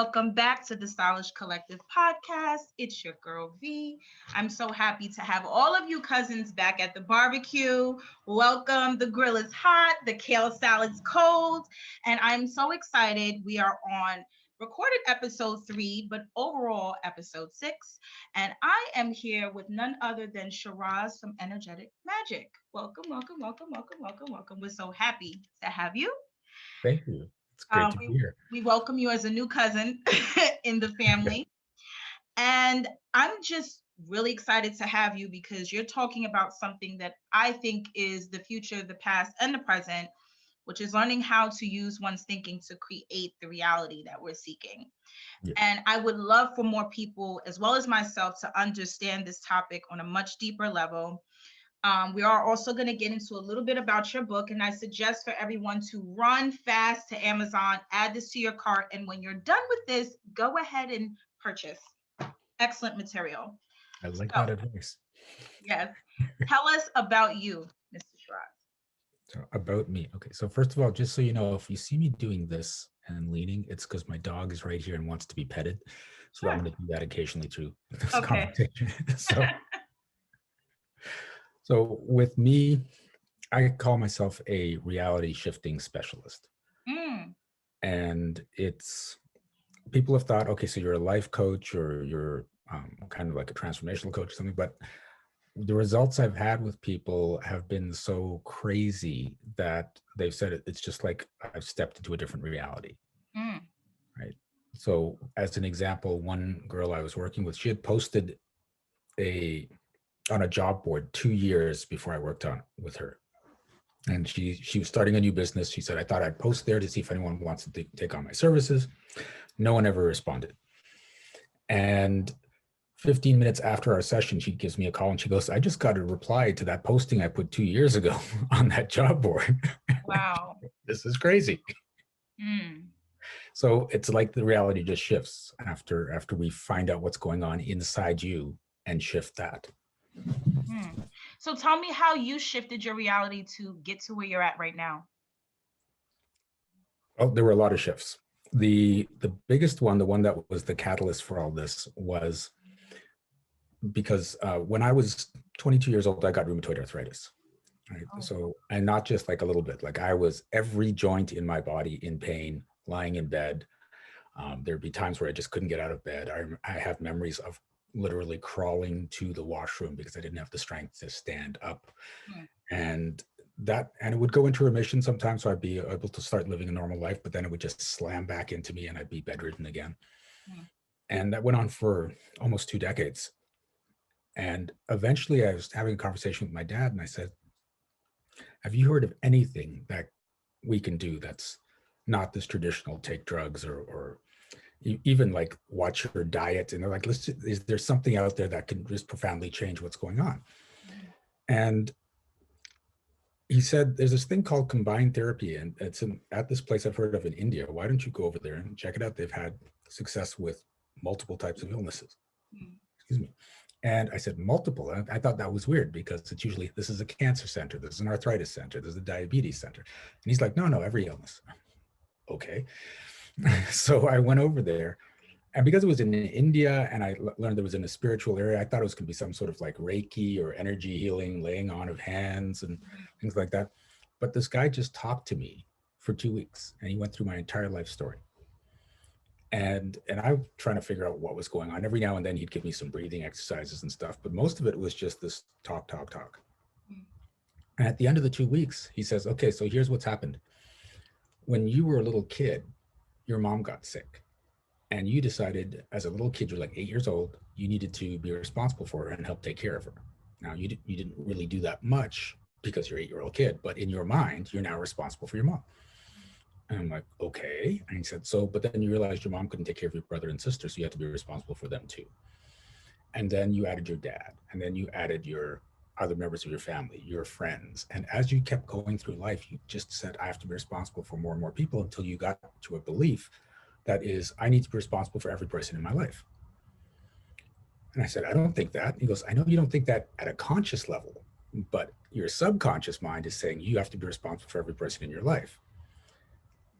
welcome back to the Stylish Collective podcast. It's your girl V. I'm so happy to have all of you cousins back at the barbecue. Welcome. The grill is hot, the kale salad's cold, and I'm so excited. We are on recorded episode 3, but overall episode 6. And I am here with none other than Shiraz from Energetic Magic. Welcome, welcome, welcome, welcome, welcome, welcome. We're so happy to have you. Thank you. It's great to be here. We welcome you as a new cousin in the family. And I'm just really excited to have you because you're talking about something that I think is the future, the past, and the present, which is learning how to use one's thinking to create the reality that we're seeking. Yeah. And I would love for more people, as well as myself, to understand this topic on a much deeper level. We are also going to get into a little bit about your book, and I suggest for everyone to run fast to Amazon, add this to your cart, and when you're done with this, go ahead and purchase. Excellent material. I like that advice. Yes. Tell us about you, Mr. Shiraz. So about me. Okay. So first of all, just so you know, if you see me doing this and leaning, it's because my dog is right here and wants to be petted. So I'm going to do that occasionally through this conversation. So with me, I call myself a reality shifting specialist. And it's, people have thought, okay, so you're a life coach or you're kind of like a transformational coach or something, but the results I've had with people have been so crazy that they've said it's just like I've stepped into a different reality. Right. So as an example, one girl I was working with, she had posted on a job board 2 years before I worked on with her. And she was starting a new business. She said, I thought I'd post there to see if anyone wants to take on my services. No one ever responded. And 15 minutes after our session, she gives me a call and she goes, I just got a reply to that posting I put 2 years ago on that job board. Wow. This is crazy. So it's like the reality just shifts after we find out what's going on inside you and shift that. So tell me how you shifted your reality to get to where you're at right now. Oh, there were a lot of shifts. The biggest one, the one that was the catalyst for all this, was because when I was 22 years old, I got rheumatoid arthritis. Right? So, and not just like a little bit, like I was every joint in my body in pain, lying in bed. There'd be times where I just couldn't get out of bed. I have memories of literally crawling to the washroom because I didn't have the strength to stand up. And it would go into remission sometimes. So I'd be able to start living a normal life, but then it would just slam back into me and I'd be bedridden again. And that went on for almost 2 decades. And eventually I was having a conversation with my dad and I said, have you heard of anything that we can do that's not this traditional take drugs or even like watch your diet? And they're like, is there something out there that can just profoundly change what's going on? And he said, there's this thing called combined therapy, and it's at this place I've heard of in India. Why don't you go over there and check it out? They've had success with multiple types of illnesses. Excuse me. And I said, multiple. And I thought that was weird because it's usually, this is a cancer center, this is an arthritis center, there's a diabetes center. And he's like, no, every illness. Okay. So I went over there, and because it was in India and I learned it was in a spiritual area, I thought it was going to be some sort of like Reiki or energy healing, laying on of hands and things like that. But this guy just talked to me for 2 weeks and he went through my entire life story. And I'm trying to figure out what was going on. Every now and then he'd give me some breathing exercises and stuff, but most of it was just this talk. And at the end of the 2 weeks, he says, okay, so here's what's happened. When you were a little kid, your mom got sick and you decided as a little kid, you're like 8 years old, you needed to be responsible for her and help take care of her. Now you didn't really do that much because you're an 8-year-old kid, but in your mind, you're now responsible for your mom. And I'm like, okay. And he said, but then you realized your mom couldn't take care of your brother and sister, so you had to be responsible for them too. And then you added your dad, and then you added your other members of your family, your friends. And as you kept going through life, you just said, I have to be responsible for more and more people until you got to a belief that is, I need to be responsible for every person in my life. And I said, I don't think that. He goes, I know you don't think that at a conscious level, but your subconscious mind is saying you have to be responsible for every person in your life.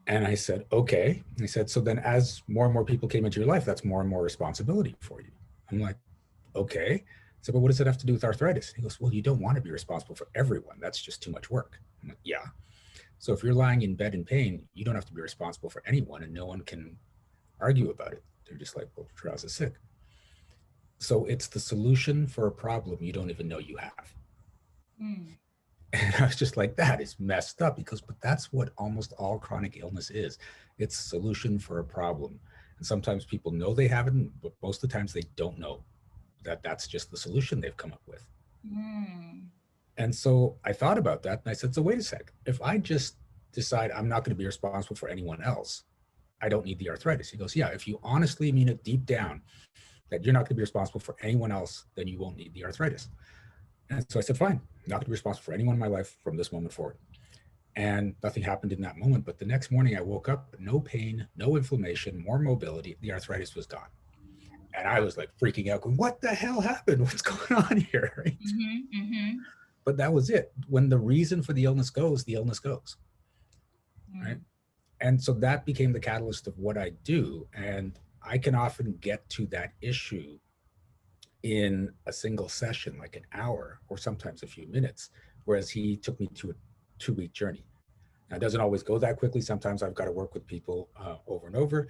And I said, okay. And he said, so then as more and more people came into your life, that's more and more responsibility for you. I'm like, okay. I said, but what does it have to do with arthritis? And he goes, well, you don't want to be responsible for everyone. That's just too much work. I'm like, yeah. So if you're lying in bed in pain, you don't have to be responsible for anyone, and no one can argue about it. They're just like, well, Shiraz is sick. So it's the solution for a problem you don't even know you have. Mm. And I was just like, that is messed up, because, but that's what almost all chronic illness is. It's a solution for a problem. And sometimes people know they have it, but most of the times they don't know that that's just the solution they've come up with. Mm. And so I thought about that and I said, so wait a sec. If I just decide I'm not going to be responsible for anyone else, I don't need the arthritis. He goes, yeah, if you honestly mean it deep down that you're not going to be responsible for anyone else, then you won't need the arthritis. And so I said, fine, I'm not going to be responsible for anyone in my life from this moment forward. And nothing happened in that moment. But the next morning I woke up, no pain, no inflammation, more mobility. The arthritis was gone. And I was like freaking out, going, what the hell happened? What's going on here? Right? Mm-hmm, mm-hmm. But that was it. When the reason for the illness goes, the illness goes. Right. Mm. And so that became the catalyst of what I do. And I can often get to that issue in a single session, like an hour or sometimes a few minutes, whereas he took me to a 2-week journey. Now, it doesn't always go that quickly. Sometimes I've got to work with people over and over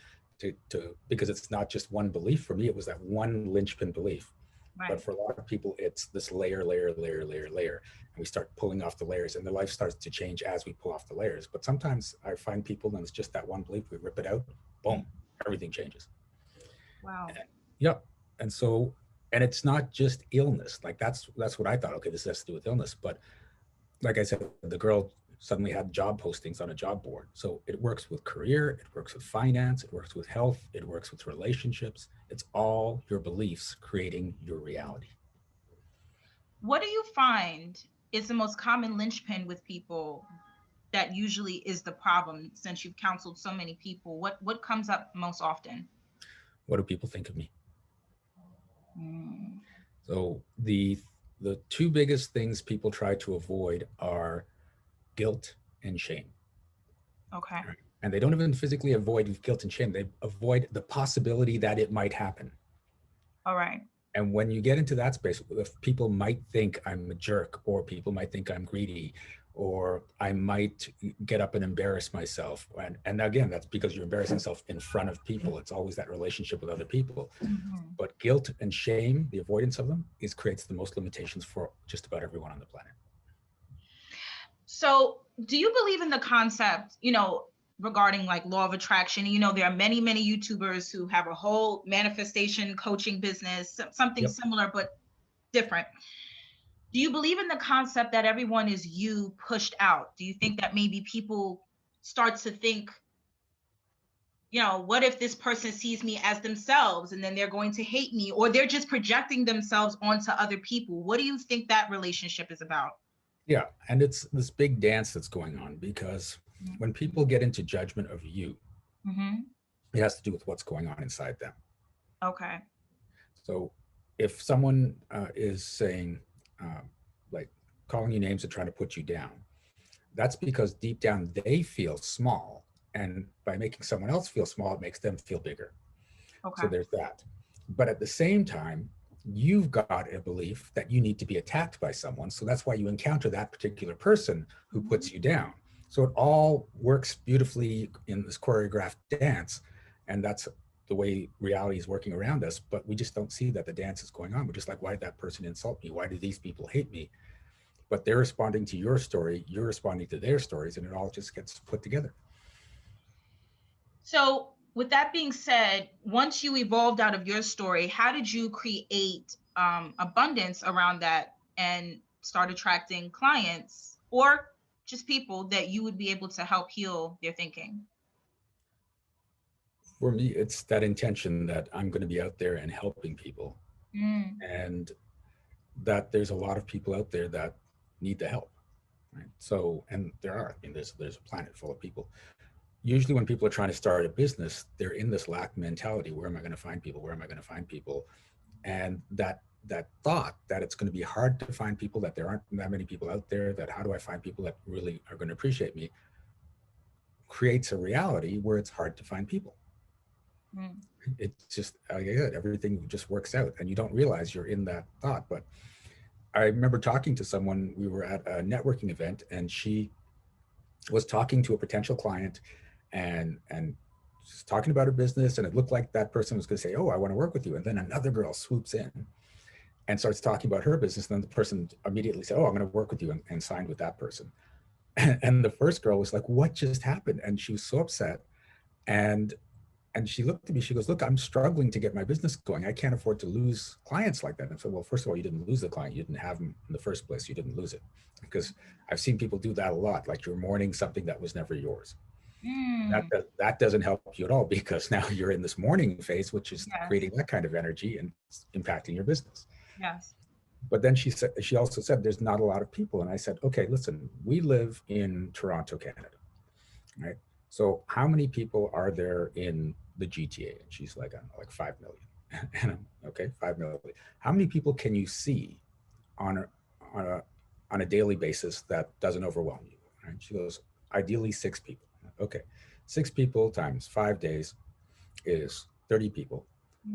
because it's not just one belief. For me, it was that one linchpin belief. Right. But for a lot of people, it's this layer, layer, layer, layer, layer. And we start pulling off the layers, and their life starts to change as we pull off the layers. But sometimes I find people, and it's just that one belief, we rip it out, boom, everything changes. Wow. And, yep. And so, and it's not just illness. Like that's what I thought. Okay, this has to do with illness. But like I said, the girl suddenly had job postings on a job board. So it works with career, it works with finance, it works with health, it works with relationships. It's all your beliefs creating your reality. What do you find is the most common linchpin with people that usually is the problem, since you've counseled so many people? What comes up most often? What do people think of me? Mm. So the two biggest things people try to avoid are guilt and shame. Okay. Right? And they don't even physically avoid guilt and shame. They avoid the possibility that it might happen. All right. And when you get into that space, if people might think I'm a jerk, or people might think I'm greedy, or I might get up and embarrass myself. And again, that's because you're embarrassing yourself in front of people. It's always that relationship with other people. Mm-hmm. But guilt and shame, the avoidance of them, creates the most limitations for just about everyone on the planet. So, do you believe in the concept, regarding like law of attraction? There are many, many YouTubers who have a whole manifestation coaching business, something Yep. similar but different. Do you believe in the concept that everyone is you pushed out? Do you think that maybe people start to think, what if this person sees me as themselves and then they're going to hate me, or they're just projecting themselves onto other people? What do you think that relationship is about? Yeah. And it's this big dance that's going on, because when people get into judgment of you, Mm-hmm. it has to do with what's going on inside them. Okay. So if someone is saying, uh, like calling you names and trying to put you down, that's because deep down they feel small. And by making someone else feel small, it makes them feel bigger. Okay. So there's that. But at the same time, you've got a belief that you need to be attacked by someone. So that's why you encounter that particular person who puts you down. So it all works beautifully in this choreographed dance. And that's the way reality is working around us. But we just don't see that the dance is going on. We're just like, why did that person insult me? Why do these people hate me? But they're responding to your story. You're responding to their stories. And it all just gets put together. So, with that being said, once you evolved out of your story, how did you create abundance around that and start attracting clients or just people that you would be able to help heal their thinking? For me, it's that intention that I'm going to be out there and helping people. Mm. And that there's a lot of people out there that need the help. Right. So, and there are, I mean, there's a planet full of people. Usually when people are trying to start a business, they're in this lack mentality. Where am I going to find people? Where am I going to find people? And that thought that it's going to be hard to find people, that there aren't that many people out there, that how do I find people that really are going to appreciate me, creates a reality where it's hard to find people. Mm. It's just, like I said, everything just works out and you don't realize you're in that thought. But I remember talking to someone, we were at a networking event and she was talking to a potential client and just talking about her business, and it looked like that person was going to say, oh, I want to work with you. And then another girl swoops in and starts talking about her business. And then the person immediately said, oh, I'm going to work with you, and signed with that person. And the first girl was like, what just happened? And she was so upset. And she looked at me, she goes, look, I'm struggling to get my business going. I can't afford to lose clients like that. And I said, well, first of all, you didn't lose the client. You didn't have them in the first place. You didn't lose it. Because I've seen people do that a lot. Like you're mourning something that was never yours. Mm. That doesn't help you at all, because now you're in this mourning phase, which is Yes. creating that kind of energy and impacting your business. Yes. But then she also said, there's not a lot of people. And I said, okay, listen, we live in Toronto, Canada, right? So how many people are there in the GTA? And she's like, I don't know, like 5 million. And I'm, okay, 5 million. How many people can you see on a daily basis that doesn't overwhelm you? And she goes, ideally 6 people. Okay, 6 people times 5 days is 30 people.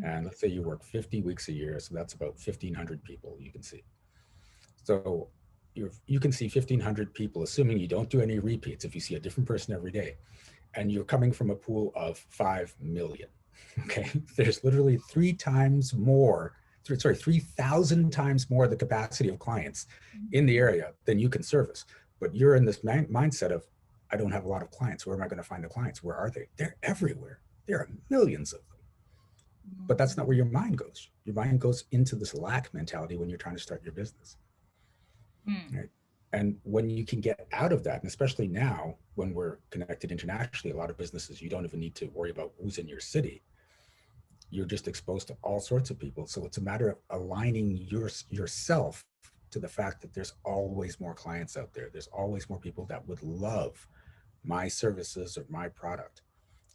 And let's say you work 50 weeks a year, so that's about 1,500 people you can see. So you can see 1,500 people, assuming you don't do any repeats, if you see a different person every day, and you're coming from a pool of 5 million. Okay, there's literally 3,000 times more the capacity of clients in the area than you can service. But you're in this mindset of, I don't have a lot of clients. Where am I going to find the clients? Where are they? They're everywhere. There are millions of them. But that's not where your mind goes. Your mind goes into this lack mentality when you're trying to start your business. Right? And when you can get out of that, and especially now when we're connected internationally, a lot of businesses, you don't even need to worry about who's in your city. You're just exposed to all sorts of people. So it's a matter of aligning yourself to the fact that there's always more clients out there. There's always more people that would love my services or my product.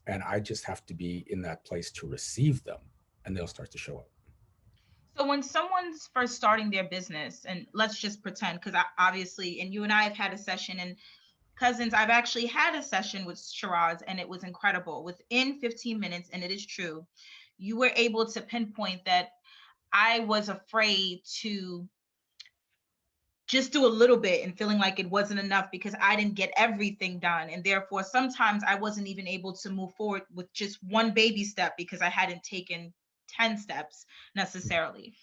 And I just have to be in that place to receive them, and they'll start to show up. So when someone's first starting their business, and let's just pretend, because obviously, and you and I have had a session, and cousins, I've actually had a session with Shiraz, and it was incredible. Within 15 minutes, and it is true, you were able to pinpoint that I was afraid to just do a little bit and feeling like it wasn't enough because I didn't get everything done. And therefore, sometimes I wasn't even able to move forward with just one baby step because I hadn't taken 10 steps necessarily.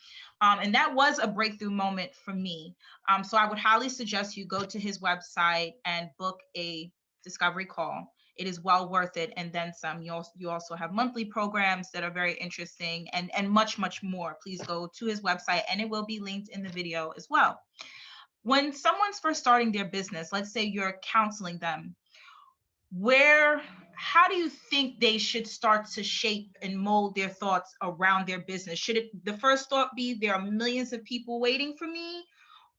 And that was a breakthrough moment for me. So I would highly suggest you go to his website and book a discovery call. It is well worth it. And then some. You also have monthly programs that are very interesting, and much, much more. Please go to his website, and it will be linked in the video as well. When someone's first starting their business, let's say you're counseling them, how do you think they should start to shape and mold their thoughts around their business? Should the first thought be, there are millions of people waiting for me?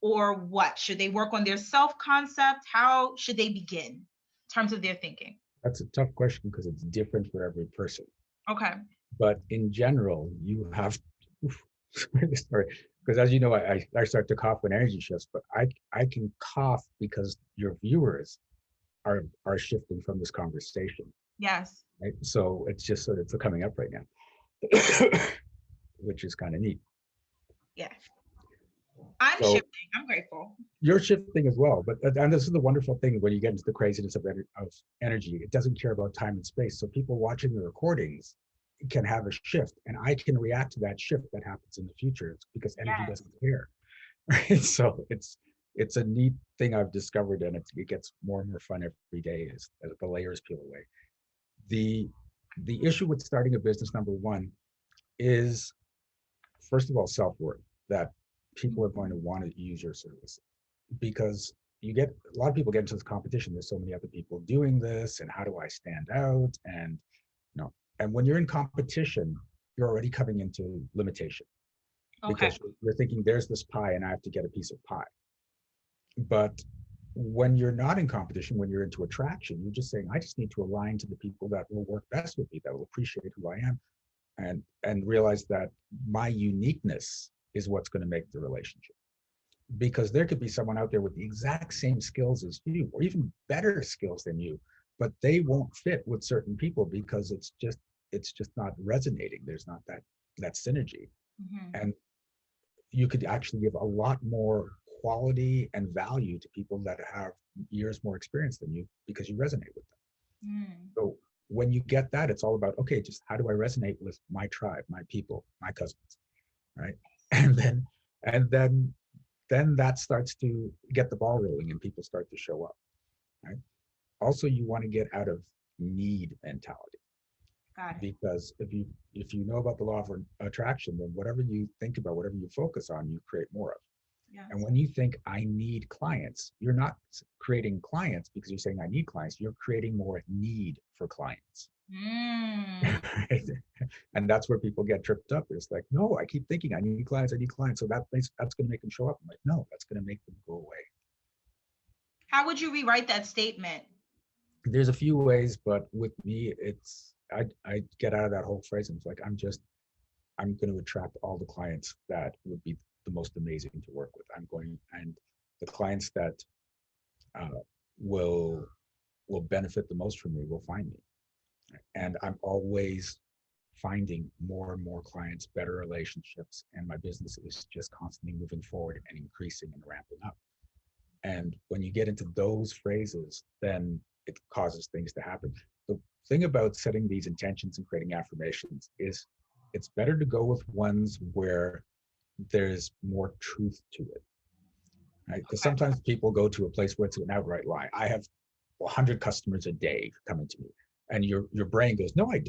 Or what? Should they work on their self-concept? How should they begin in terms of their thinking? That's a tough question because it's different for every person. Okay. But in general, you have, sorry, because as you know, I start to cough when energy shifts, but I can cough because your viewers are shifting from this conversation. Yes. Right? So it's just sort of coming up right now, which is kind of neat. Yeah. I'm shifting. I'm grateful. You're shifting as well, and this is the wonderful thing when you get into the craziness of energy. It doesn't care about time and space. So people watching the recordings can have a shift, and I can react to that shift that happens in the future. It's because energy doesn't care. Right? So it's a neat thing I've discovered, and it gets more and more fun every day as the layers peel away. The issue with starting a business, number one, is first of all self-worth, that people are going to want to use your service, because a lot of people get into this competition. There's so many other people doing this, and how do I stand out? And and when you're in competition, you're already coming into limitation, because you're thinking there's this pie and I have to get a piece of pie. But when you're not in competition, when you're into attraction, you're just saying, I just need to align to the people that will work best with me, that will appreciate who I am, and realize that my uniqueness is what's going to make the relationship. Because there could be someone out there with the exact same skills as you, or even better skills than you, but they won't fit with certain people because it's just not resonating. There's not that synergy. Mhm. And you could actually give a lot more quality and value to people that have years more experience than you because you resonate with them. Mm. So when you get that, it's all about, okay, just how do I resonate with my tribe, my people, my cousins, right? And then that starts to get the ball rolling and people start to show up, right? Also, you want to get out of need mentality, Got it. because if you know about the law of attraction, then whatever you think about, whatever you focus on, you create more of. Yes. And when you think I need clients, you're not creating clients because you're saying I need clients, you're creating more need for clients. Mm. Right? And that's where people get tripped up. It's like, no, I keep thinking I need clients, I need clients. So that's going to make them show up. I'm like, no, that's going to make them go away. How would you rewrite that statement? There's a few ways, but with me, I get out of that whole phrase and it's like, I'm going to attract all the clients that would be the most amazing to work with. And the clients that uh, will benefit the most from me will find me. And I'm always finding more and more clients, better relationships, and my business is just constantly moving forward and increasing and ramping up. And when you get into those phrases, then it causes things to happen. The thing about setting these intentions and creating affirmations is it's better to go with ones where there's more truth to it, right? Because Okay. sometimes people go to a place where it's an outright lie. I have 100 customers a day coming to me, and your brain goes, no, I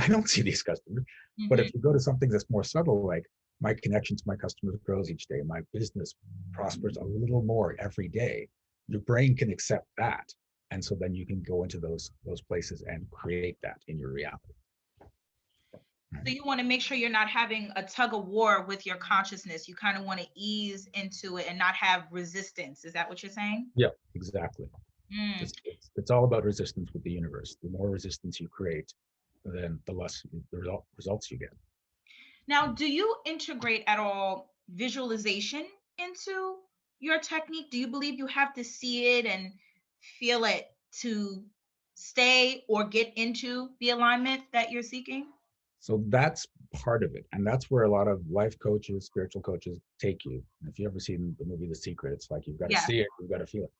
don't see these customers. But Mhm. if you go to something that's more subtle, like my connection to my customers grows each day, my business prospers a little more every day, your brain can accept that, and so then you can go into those places and create that in your reality. So you want to make sure you're not having a tug of war with your consciousness. You kind of want to ease into it and not have resistance. Is that what you're saying? Yeah, exactly. Mm. It's all about resistance with the universe. The more resistance you create, then the less results you get. Now, do you integrate at all visualization into your technique? Do you believe you have to see it and feel it to stay or get into the alignment that you're seeking? So that's part of it. And that's where a lot of life coaches, spiritual coaches take you. If you ever seen the movie The Secret, it's like you've got to Yeah. see it, you've got to feel it.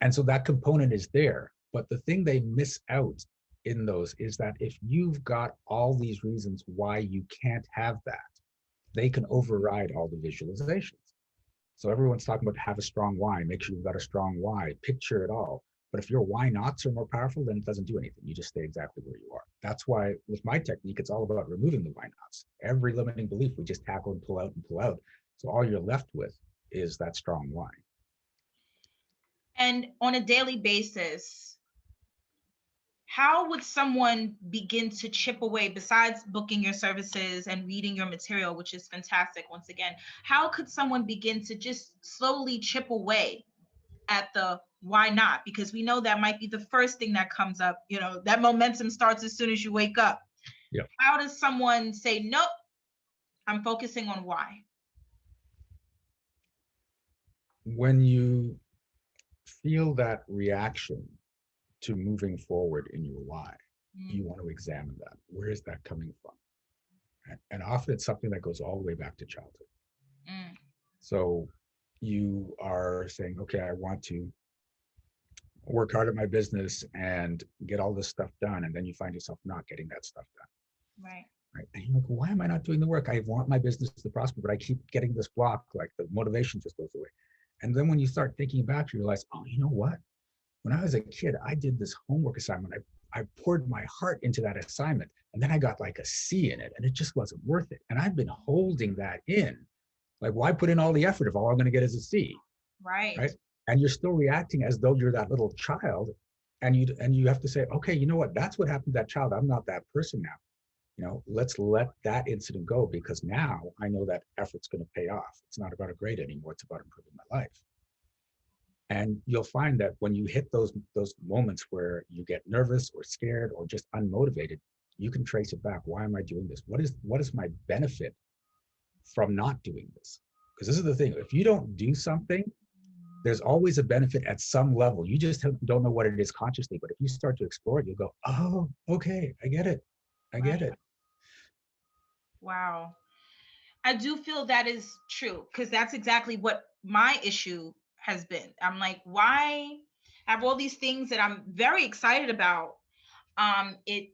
And so that component is there. But the thing they miss out in those is that if you've got all these reasons why you can't have that, they can override all the visualizations. So everyone's talking about have a strong why, make sure you've got a strong why, picture it all. But if your why nots are more powerful, then it doesn't do anything. You just stay exactly where you are. That's why with my technique, it's all about removing the why nots. Every limiting belief, we just tackle and pull out and pull out. So all you're left with is that strong why. And on a daily basis, how would someone begin to chip away, besides booking your services and reading your material, which is fantastic once again? How could someone begin to just slowly chip away at the why not? Because we know that might be the first thing that comes up. You know, that momentum starts as soon as you wake up. Yep. How does someone say, nope, I'm focusing on why? When you feel that reaction to moving forward in your why, Mm. you want to examine that. Where is that coming from? And often it's something that goes all the way back to childhood. Mm. So you are saying, okay, I want to work hard at my business and get all this stuff done. And then you find yourself not getting that stuff done. Right. Right. And you're like, why am I not doing the work? I want my business to prosper, but I keep getting this block, like the motivation just goes away. And then when you start thinking back, you realize, oh, you know what? When I was a kid, I did this homework assignment. I poured my heart into that assignment, and then I got like a C in it, and it just wasn't worth it. And I've been holding that in. Like, why put in all the effort if all I'm going to get is a C? Right. Right. And you're still reacting as though you're that little child, and you have to say, okay, you know what? That's what happened to that child. I'm not that person now. You know, let's let that incident go, because now I know that effort's going to pay off. It's not about a grade anymore. It's about improving my life. And you'll find that when you hit those moments where you get nervous or scared or just unmotivated, you can trace it back. Why am I doing this? What is my benefit from not doing this? Because this is the thing. If you don't do something, there's always a benefit at some level. You just don't know what it is consciously, but if you start to explore it, you'll go, oh, okay, I get it. I get it. Wow. I do feel that is true, because that's exactly what my issue has been. I'm like, why have all these things that I'm very excited about? It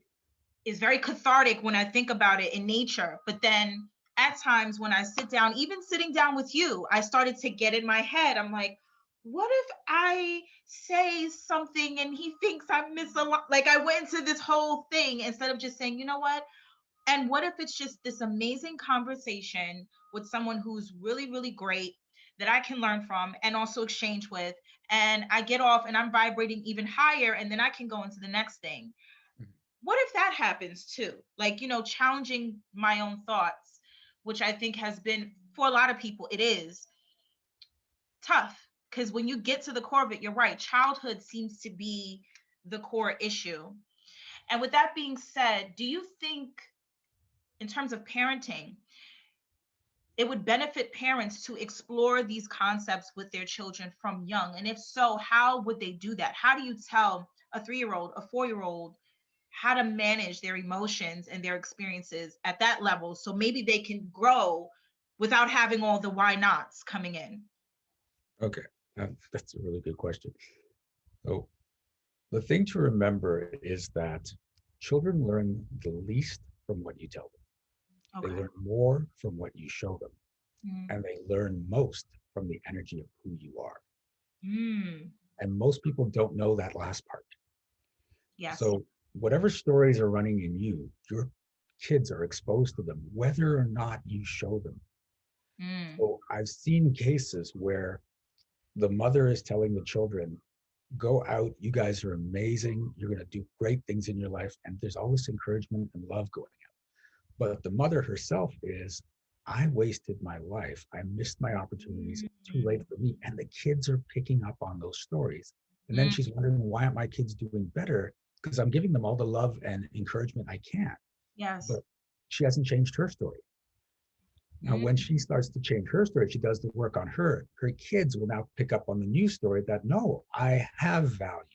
is very cathartic when I think about it in nature. But then at times when I sit down, even sitting down with you, I started to get in my head. I'm like, what if I say something and he thinks I miss a lot? Like, I went into this whole thing instead of just saying, you know what? And what if it's just this amazing conversation with someone who's really, really great that I can learn from and also exchange with? And I get off and I'm vibrating even higher, and then I can go into the next thing. What if that happens too? Like, challenging my own thoughts, which I think has been, for a lot of people, it is tough. Because when you get to the core of it, you're right. Childhood seems to be the core issue. And with that being said, do you think, in terms of parenting, it would benefit parents to explore these concepts with their children from young? And if so, how would they do that? How do you tell a 3-year-old, a 4-year-old, how to manage their emotions and their experiences at that level, so maybe they can grow without having all the why nots coming in? Okay, that's a really good question. So the thing to remember is that children learn the least from what you tell them. They Okay. learn more from what you show them, Mm. and they learn most from the energy of who you are. Mm. And most people don't know that last part. Yes. So whatever stories are running in you, your kids are exposed to them, whether or not you show them. Mm. So I've seen cases where the mother is telling the children, go out, you guys are amazing, you're going to do great things in your life, and there's all this encouragement and love going out. But the mother herself is, I wasted my life, I missed my opportunities, it's too late for me. And the kids are picking up on those stories, and then Mm. she's wondering, why aren't my kids doing better? Because I'm giving them all the love and encouragement I can. Yes. But she hasn't changed her story. Now, Mm. when she starts to change her story, she does the work on her kids will now pick up on the new story that, no, I have value.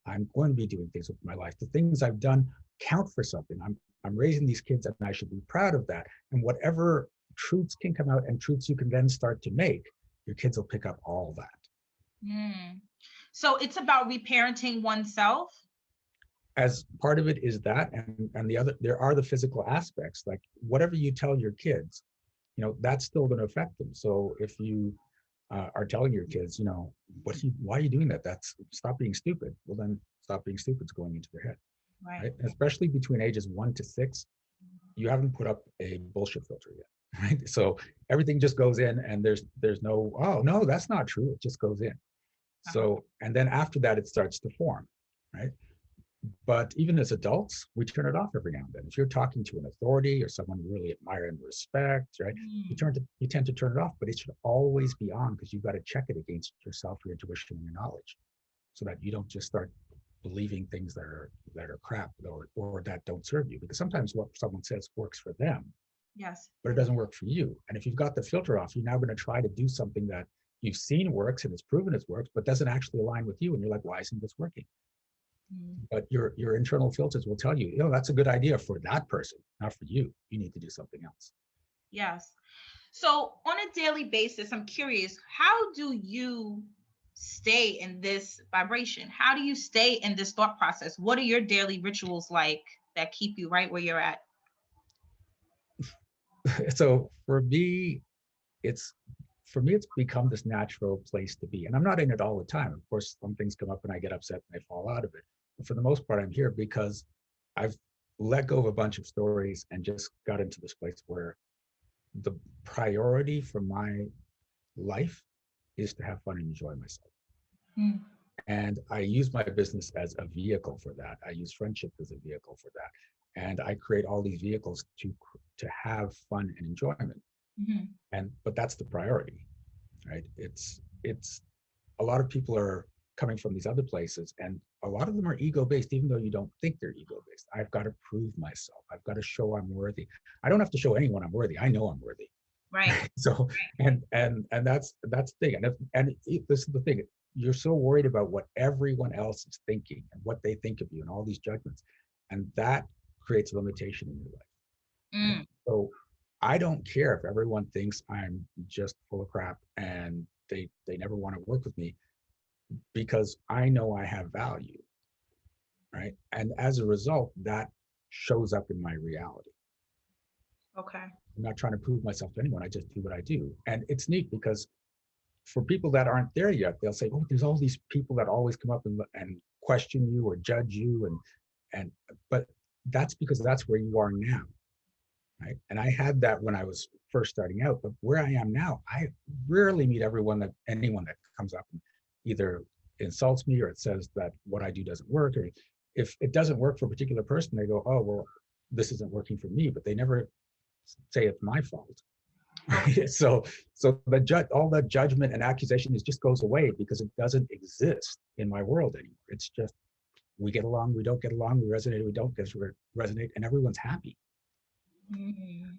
I'm going to be doing things with my life. The things I've done count for something. I'm raising these kids, and I should be proud of that. And whatever truths can come out and truths you can then start to make, your kids will pick up all that. Mm. So it's about reparenting oneself. As part of it is that, and the other, there are the physical aspects, like whatever you tell your kids, that's still going to affect them. So if you are telling your kids, why are you doing that? Stop being stupid. Well, then stop being stupid is going into their head, right? And especially between ages 1 to 6, you haven't put up a bullshit filter yet, right? So everything just goes in, and there's no, oh no, that's not true. It just goes in. So, and then after that, it starts to form, right? But even as adults, we turn it off every now and then. If you're talking to an authority or someone you really admire and respect, right? You tend to turn it off, but it should always be on, because you've got to check it against yourself, your intuition, and your knowledge, so that you don't just start believing things that are crap, or that don't serve you. Because sometimes what someone says works for them, Yes. but it doesn't work for you. And if you've got the filter off, you're now going to try to do something that you've seen works and it's proven it works, but doesn't actually align with you. And you're like, why isn't this working? But your internal filters will tell you, that's a good idea for that person, not for you. You need to do something else. Yes. So on a daily basis, I'm curious, how do you stay in this vibration? How do you stay in this thought process? What are your daily rituals like that keep you right where you're at? So for me, it's become this natural place to be. And I'm not in it all the time. Of course, some things come up and I get upset and I fall out of it. But for the most part, I'm here because I've let go of a bunch of stories and just got into this place where the priority for my life is to have fun and enjoy myself. Mm. And I use my business as a vehicle for that. I use friendship as a vehicle for that. And I create all these vehicles to have fun and enjoyment. Mm-hmm. But that's the priority, right? It's a lot of people are coming from these other places, and a lot of them are ego-based, even though you don't think they're ego-based. I've got to prove myself. I've got to show I'm worthy. I don't have to show anyone I'm worthy. I know I'm worthy. Right. So, and that's the thing. This is the thing. You're so worried about what everyone else is thinking and what they think of you and all these judgments, and that creates limitation in your life. Right? Mm, So, I don't care if everyone thinks I'm just full of crap and they never want to work with me, because I know I have value, right? And as a result, that shows up in my reality. okay. I'm not trying to prove myself to anyone. I just do what I do. And it's neat because for people that aren't there yet, they'll say, "Oh, there's all these people that always come up and question you or judge you," and but that's because that's where you are now, right? And I had that when I was first starting out, but where I am now, I rarely meet anyone that comes up and either insults me or it says that what I do doesn't work, or if it doesn't work for a particular person, they go, "Oh, well, this isn't working for me," but they never say it's my fault. Okay. So all the judgment and accusation just goes away because it doesn't exist in my world anymore. It's just we get along, we don't get along, we resonate, we don't resonate, and everyone's happy. Mhm.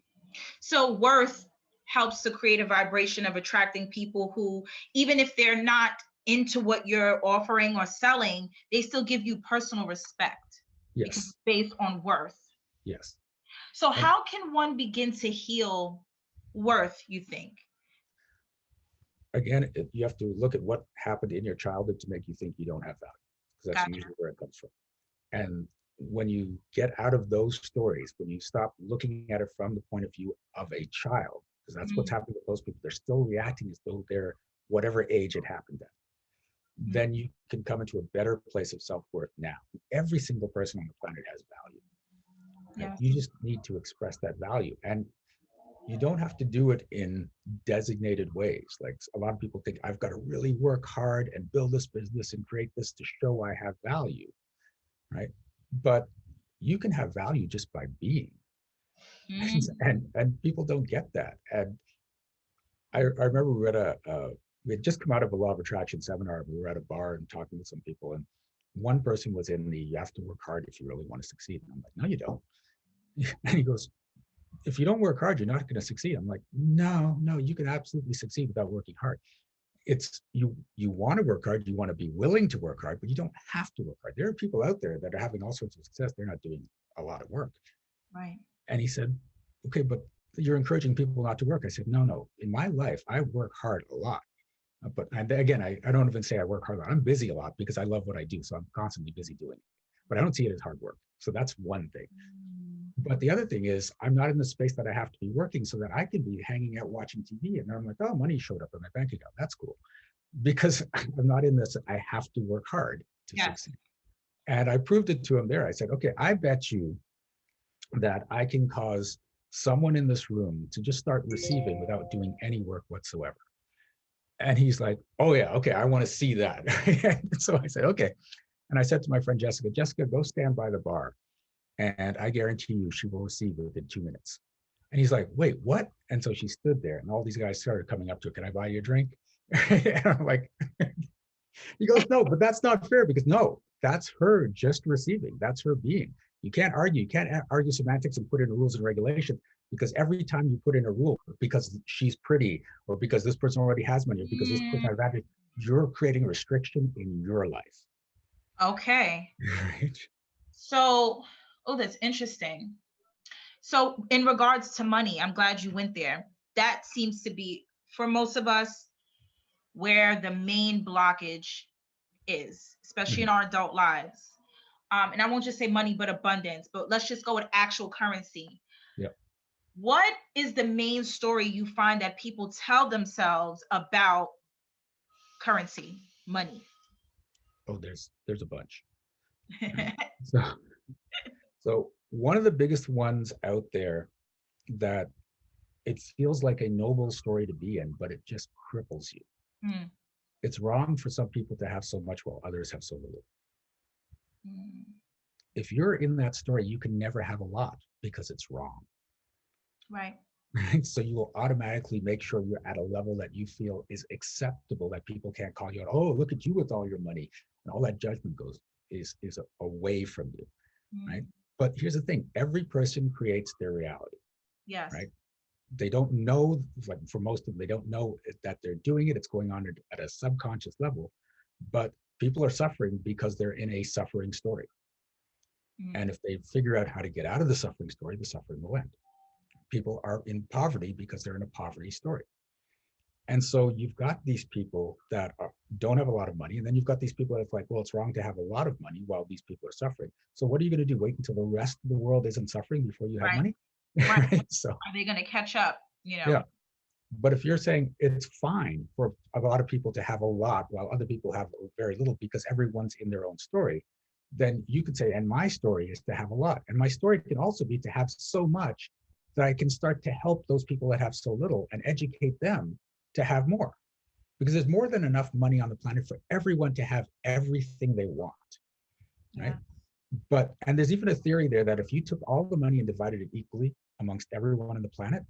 So worth helps to create a vibration of attracting people who, even if they're not into what you're offering or selling, they still give you personal respect because Yes, it's based on worth. yes. So And how can one begin to heal worth, you think? again, you have to look at what happened in your childhood to make you think you don't have value, because that's Gotcha. usually where it comes from. And when you get out of those stories, when you stop looking at it from the point of view of a child, because that's what's Mm, happening with those people, they're still reacting as though they're whatever age it happened at, mm, then you can come into a better place of self-worth now. Every single person on the planet has value, right? yes. You just need to express that value. And you don't have to do it in designated ways. Like a lot of people think I've got to really work hard and build this business and create this to show I have value, right? But you can have value just by being. Mm, And people don't get that. And I remember we had just come out of a law of attraction seminar. We were at a bar and talking with some people, and one person was in the "you have to work hard if you really want to succeed." And I'm like, "No, you don't." And he goes, "If you don't work hard, you're not going to succeed." I'm like, "No, you can absolutely succeed without working hard. It's you want to work hard, you want to be willing to work hard, but you don't have to work hard. There are people out there that are having all sorts of success. They're not doing a lot of work." right. And he said, "Okay, but you're encouraging people not to work." I said, "No. In my life, I work hard a lot. But and again, I don't even say I work hard a lot. I'm busy a lot because I love what I do. So I'm constantly busy doing it. But I don't see it as hard work. So that's one thing. Mm, But the other thing is, I'm not in the space that I have to be working so that I can be hanging out watching TV. And then I'm like, oh, money showed up in my bank account. That's cool. Because I'm not in this, I have to work hard to yes. succeed. And I proved it to him there. I said, okay, I bet you that I can cause someone in this room to just start receiving without doing any work whatsoever. And he's like, oh, yeah, okay, I want to see that. So I said, okay. And I said to my friend Jessica, go stand by the bar. And I guarantee you she will receive it within 2 minutes. And he's like, wait, what? And so she stood there and all these guys started coming up to her. Can I buy you a drink? And I'm like, he goes, no, but that's not fair because no, that's her just receiving. That's her being. You can't argue. You can't argue semantics and put in rules and regulations because every time you put in a rule because she's pretty or because this person already has money or because this person Mm, has advantage, you're creating a restriction in your life. okay. Right? So, oh, that's interesting. So, in regards to money, I'm glad you went there. That seems to be, for most of us, where the main blockage is, especially in Mhm. our adult lives. And I won't just say money, but abundance, but let's just go with actual currency. Yeah. What is the main story you find that people tell themselves about currency, money? Oh, there's a bunch. So, so one of the biggest ones out there that it feels like a noble story to be in, but it just cripples you. Mm, It's wrong for some people to have so much while others have so little. mm, If you're in that story, you can never have a lot because it's wrong. right. Right? So you will automatically make sure you're at a level that you feel is acceptable, that people can't call you out, oh, look at you with all your money. And all that judgment is away from you. Right? Mm, But here's the thing, every person creates their reality, yes. right? they don't know, like for most of them, they don't know that they're doing it. It's going on at a subconscious level, but people are suffering because they're in a suffering story. And if they figure out how to get out of the suffering story, the suffering will end. People are in poverty because they're in a poverty story. And so you've got these people that don't have a lot of money. And then you've got these people that's like, well, it's wrong to have a lot of money while these people are suffering. So what are you going to do? Wait until the rest of the world isn't suffering before you have Right. money? Right. Right? So are they going to catch up? You know? yeah. But if you're saying it's fine for a lot of people to have a lot while other people have very little because everyone's in their own story, then you could say, and my story is to have a lot. And my story can also be to have so much that I can start to help those people that have so little and educate them to have more. Because there's more than enough money on the planet for everyone to have everything they want, right? But, and there's even a theory there that if you took all the money and divided it equally amongst everyone on the planet,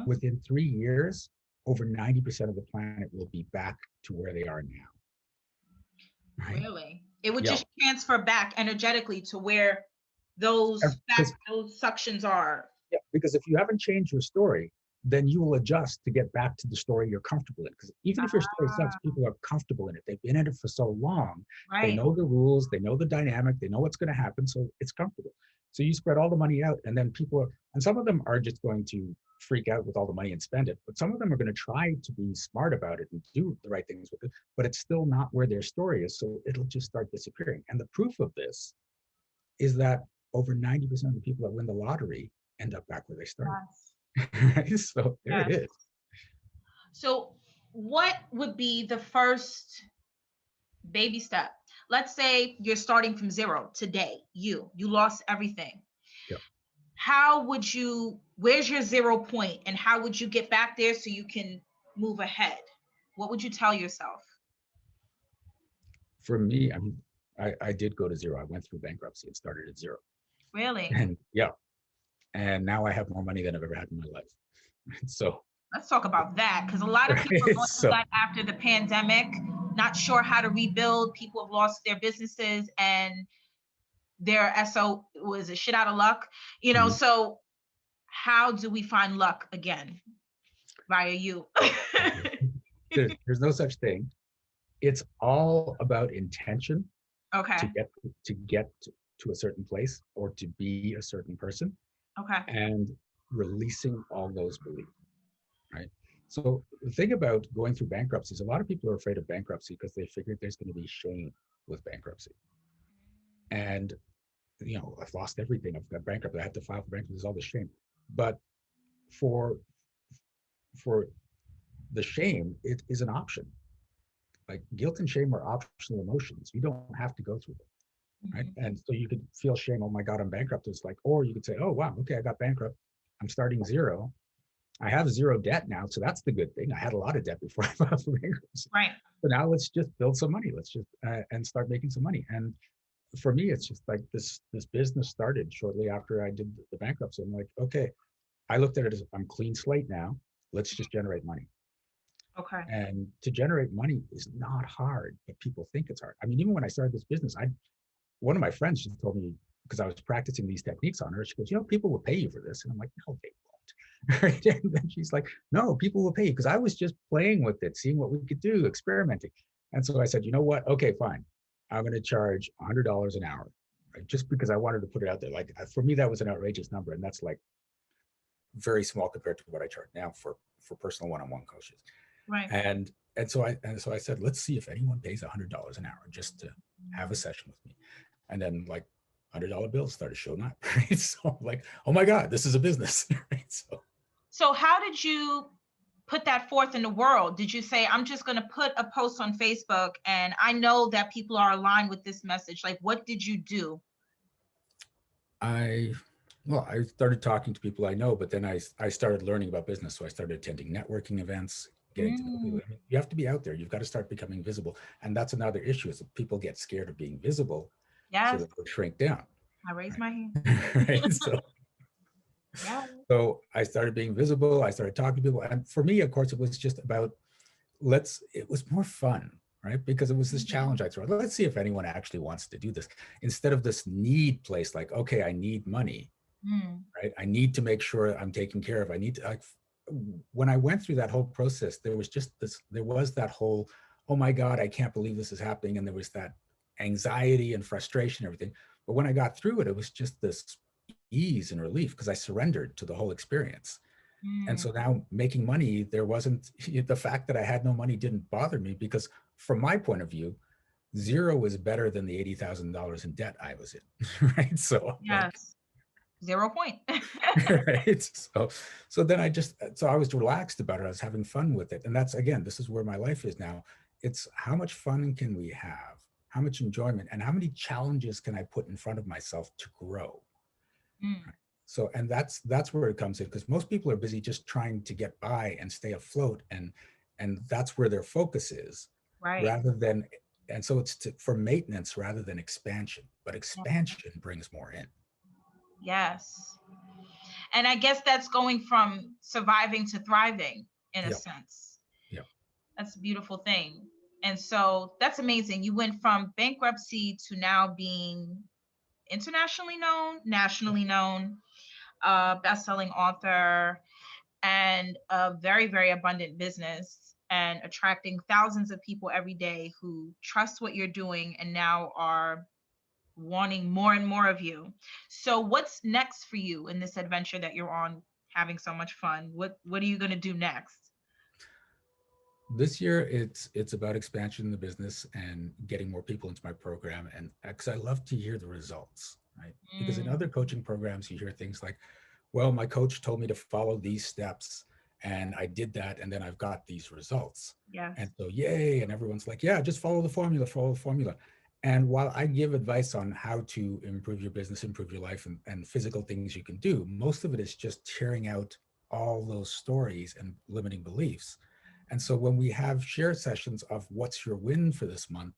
within 3 years, over 90% of the planet will be back to where they are now. Right? Really? It would just transfer back energetically to where those suctions are. Yeah, because if you haven't changed your story, then you will adjust to get back to the story you're comfortable in. Because even if your story sucks, people are comfortable in it. They've been in it for so long. Right. They know the rules, they know the dynamic, they know what's going to happen, so it's comfortable. So you spread all the money out, and then people are, and some of them are just going to freak out with all the money and spend it, but some of them are going to try to be smart about it and do the right things with it, but it's still not where their story is, so it'll just start disappearing. And the proof of this is that over 90% of the people that win the lottery end up back where they started. Yes. So there it is. So what would be the first baby step? Let's say you're starting from zero today. You lost everything. Yeah. How would you, where's your 0 point, and how would you get back there so you can move ahead? What would you tell yourself? For me, I mean, I did go to zero. I went through bankruptcy and started at zero. Really? And yeah. And now I have more money than I've ever had in my life. So let's talk about that, because a lot of people are going through that after the pandemic, not sure how to rebuild. People have lost their businesses and their SO was a shit out of luck, you know. So how do we find luck again? Via you. There's no such thing. It's all about intention. Okay. To get to a certain place or to be a certain person. Okay. And releasing all those beliefs, right? So the thing about going through bankruptcy is a lot of people are afraid of bankruptcy because they figured there's going to be shame with bankruptcy. And, you know, I've lost everything. I've got bankrupt. I had to file for bankruptcy. There's all this shame. But for the shame, it is an option. Like guilt and shame are optional emotions. You don't have to go through them. Right. And so you could feel shame. Oh my God, I'm bankrupt. It's like, or you could say, oh, wow, okay, I got bankrupt. I'm starting zero. I have zero debt now. So that's the good thing. I had a lot of debt before I filed for bankruptcy. Right. So now let's just build some money. Let's just, and start making some money. And for me, it's just like this business started shortly after I did the bankruptcy. I'm like, okay, I looked at it as I'm clean slate now. Let's just generate money. Okay. And to generate money is not hard, but people think it's hard. I mean, even when I started this business, one of my friends just told me, because I was practicing these techniques on her, she goes, you know, people will pay you for this. And I'm like, no, they won't. Right? And then she's like, no, people will pay you, because I was just playing with it, seeing what we could do, experimenting. And so I said, you know what? Okay, fine. I'm going to charge $100 an hour, right? Just because I wanted to put it out there. Like for me, that was an outrageous number. And that's like very small compared to what I charge now for personal one-on-one coaches. Right. And so I said, let's see if anyone pays $100 an hour just to have a session with me. And then like $100 bills started showing up. Right? So I'm like, oh my God, this is a business. Right? So how did you put that forth in the world? Did you say, I'm just going to put a post on Facebook and I know that people are aligned with this message? Like, what did you do? I started talking to people I know, but then I started learning about business. So I started attending networking events, getting to know people. I mean, you have to be out there. You've got to start becoming visible. And that's another issue, is that people get scared of being visible. Yes. So that they'll shrink down. I raised my hand. Right? So I started being visible. I started talking to people. And for me, of course, it was just about, it was more fun, right? Because it was this challenge I threw. Let's see if anyone actually wants to do this. Instead of this need place, like, okay, I need money, right? I need to make sure I'm taken care of. I need to, when I went through that whole process, there was that whole, oh my God, I can't believe this is happening. And there was that anxiety and frustration, and everything. But when I got through it, it was just this ease and relief because I surrendered to the whole experience. And so now making money, there wasn't, the fact that I had no money didn't bother me, because from my point of view, zero was better than the $80,000 in debt I was in, right? So like, Yes. 0 point. right? So then I was relaxed about it. I was having fun with it. And that's, again, this is where my life is now. It's how much fun can we have? How much enjoyment, and how many challenges can I put in front of myself to grow? Mm, So, and that's where it comes in, because most people are busy just trying to get by and stay afloat, and that's where their focus is, right. rather than, and so it's for maintenance rather than expansion. But expansion brings more in. Yes. And I guess that's going from surviving to thriving in a Yep. sense. Yep. That's a beautiful thing. And so that's amazing. You went from bankruptcy to now being internationally known, nationally known, best-selling author, and a very, very abundant business, and attracting thousands of people every day who trust what you're doing and now are wanting more and more of you. So what's next for you in this adventure that you're on, having so much fun? What are you going to do next? This year, it's about expansion in the business and getting more people into my program, and because I love to hear the results, right? Because in other coaching programs, you hear things like, well, my coach told me to follow these steps and I did that, and then I've got these results. Yes. And so, yay. And everyone's like, yeah, just follow the formula, follow the formula. And while I give advice on how to improve your business, improve your life, and physical things you can do, most of it is just sharing out all those stories and limiting beliefs. And so when we have share sessions of what's your win for this month,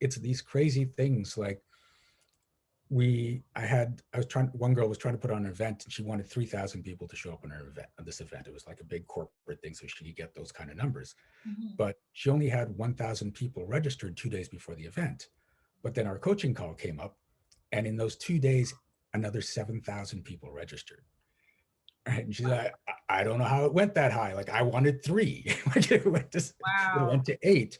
it's these crazy things like, one girl was trying to put on an event, and she wanted 3,000 people to show up on this event. It was like a big corporate thing, so she could get those kind of numbers. Mm-hmm. But she only had 1,000 people registered 2 days before the event. But then our coaching call came up, and in those 2 days, another 7,000 people registered. Right? And she's like, I don't know how it went that high. Like, I wanted 3. It went Wow. to 8.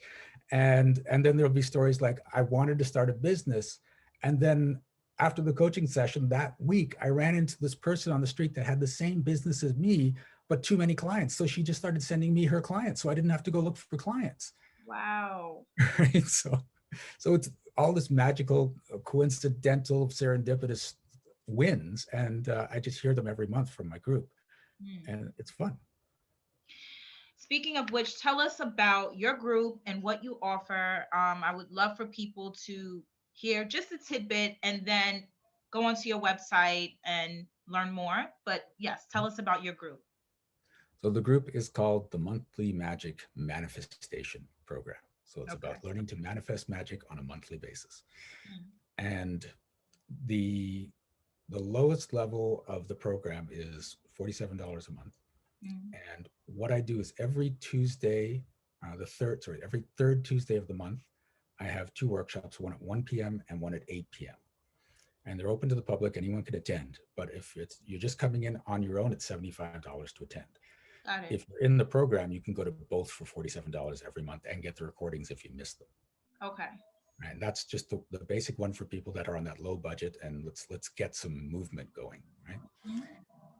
And then there'll be stories like, I wanted to start a business, and then after the coaching session that week, I ran into this person on the street that had the same business as me, but too many clients. So she just started sending me her clients, so I didn't have to go look for clients. Wow. Right? So it's all this magical, coincidental, serendipitous wins, and I just hear them every month from my group, and it's fun. Speaking of which, tell us about your group and what you offer. I would love for people to hear just a tidbit and then go onto your website and learn more. But yes, tell us about your group. So the group is called the Monthly Magic Manifestation Program. So it's Okay. about learning to manifest magic on a monthly basis. Mm. And the lowest level of the program is $47 a month. Mm. And what I do is every third Tuesday of the month, I have 2 workshops, one at 1 p.m. and one at 8 p.m. And they're open to the public. Anyone can attend. But if you're just coming in on your own, it's $75 to attend. Got it. If you're in the program, you can go to both for $47 every month and get the recordings if you miss them. Okay. And that's just the basic one for people that are on that low budget, and let's get some movement going, right? Mm.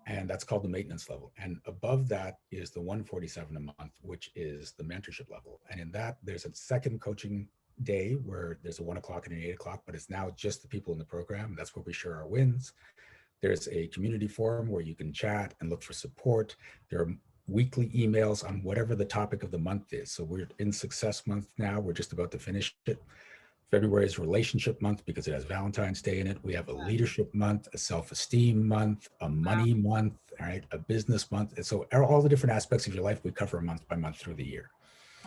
And that's called the maintenance level. And above that is the 147 a month, which is the mentorship level. And in that, there's a second coaching day where there's a 1 o'clock and an 8 o'clock, but it's now just the people in the program. That's where we share our wins. There's a community forum where you can chat and look for support. There are weekly emails on whatever the topic of the month is. So we're in Success Month now. We're just about to finish it. February is Relationship Month because it has Valentine's Day in it. We have a Leadership Month, a Self-Esteem Month, a Money Month, all right, a Business Month. And so all the different aspects of your life we cover month by month through the year.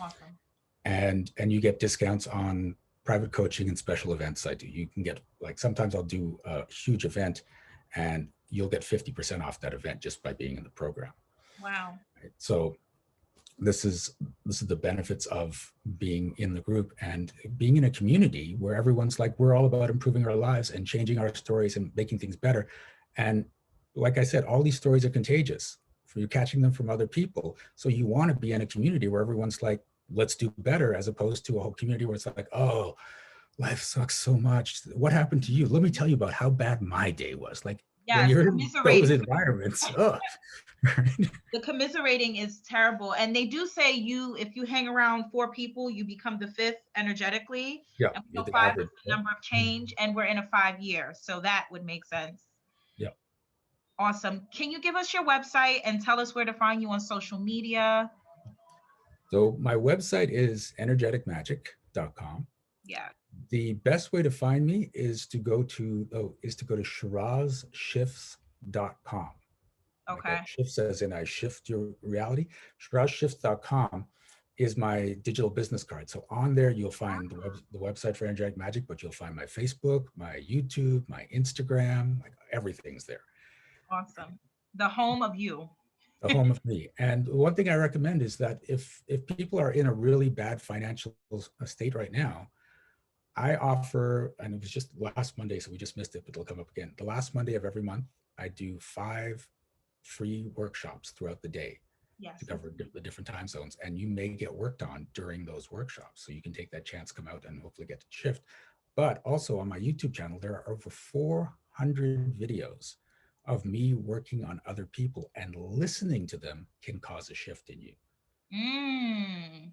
Awesome. And you get discounts on private coaching and special events I do. You can get, like, sometimes I'll do a huge event and you'll get 50% off that event just by being in the program. Wow. Right? So this is the benefits of being in the group and being in a community where everyone's like, we're all about improving our lives and changing our stories and making things better. And like I said, all these stories are contagious. for you catching them from other people. So you want to be in a community where everyone's like, let's do better, as opposed to a whole community where it's like, oh, life sucks so much. What happened to you? Let me tell you about how bad my day was. Like when Yes, you're in those commiserating. environments, oh, right? The commiserating is terrible. And they do say if you hang around 4 people, you become the 5th energetically. Yeah, And we you're know the 5 is average. the number of change, and we're in a 5-year. So that would make sense. Yeah. Awesome. Can you give us your website and tell us where to find you on social media? So my website is energeticmagic.com. Yeah. The best way to find me is to go to shirazshifts.com. Okay. Like shift says, and I shift your reality. Shirazshifts.com is my digital business card. So on there, you'll find the website for Energetic Magic, but you'll find my Facebook, my YouTube, my Instagram, like everything's there. Awesome. The home of you. The home of me. And one thing I recommend is that if people are in a really bad financial state right now, I offer, and it was just last Monday, so we just missed it, but it'll come up again. The last Monday of every month, I do 5 free workshops throughout the day. Yes. To cover the different time zones, and you may get worked on during those workshops. So you can take that chance, come out, and hopefully get to shift. But also on my YouTube channel, there are over 400 videos of me working on other people, and listening to them can cause a shift in you. And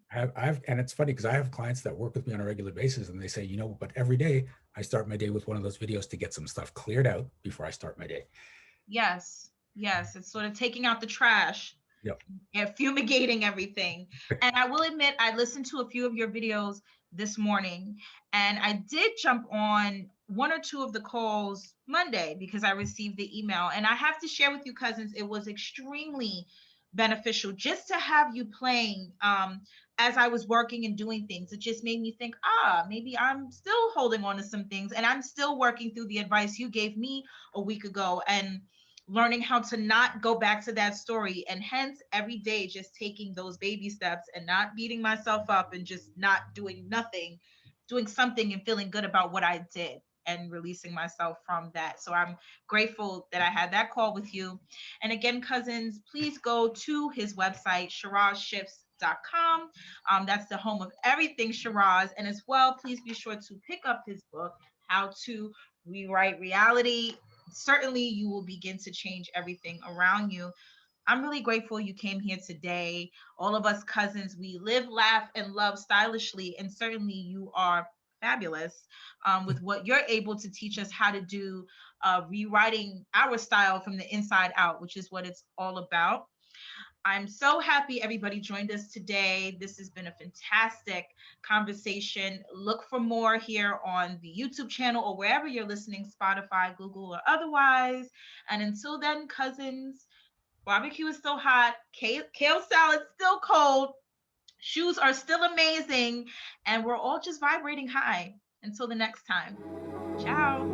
it's funny because I have clients that work with me on a regular basis, and they say, but every day I start my day with one of those videos to get some stuff cleared out before I start my day. Yes. It's sort of taking out the trash. Yep. And fumigating everything. And I will admit, I listened to a few of your videos this morning, and I did jump on 1 or 2 of the calls Monday because I received the email. And I have to share with you, cousins, it was extremely beneficial just to have you playing as I was working and doing things. It just made me think, maybe I'm still holding on to some things, and I'm still working through the advice you gave me a week ago, and learning how to not go back to that story, and hence every day just taking those baby steps and not beating myself up and just not doing nothing, doing something and feeling good about what I did and releasing myself from that. So I'm grateful that I had that call with you. And again, cousins, please go to his website, shirazshifts.com. That's the home of everything Shiraz. And as well, please be sure to pick up his book, How to Rewrite Reality. Certainly you will begin to change everything around you. I'm really grateful you came here today. All of us cousins, we live, laugh, and love stylishly, and certainly you are fabulous with what you're able to teach us how to do, rewriting our style from the inside out, which is what it's all about. I'm so happy everybody joined us today. This has been a fantastic conversation. Look for more here on the YouTube channel or wherever you're listening, Spotify, Google, or otherwise. And until then, cousins, barbecue is still hot, kale salad's still cold, shoes are still amazing, and we're all just vibrating high. Until the next time. Ciao.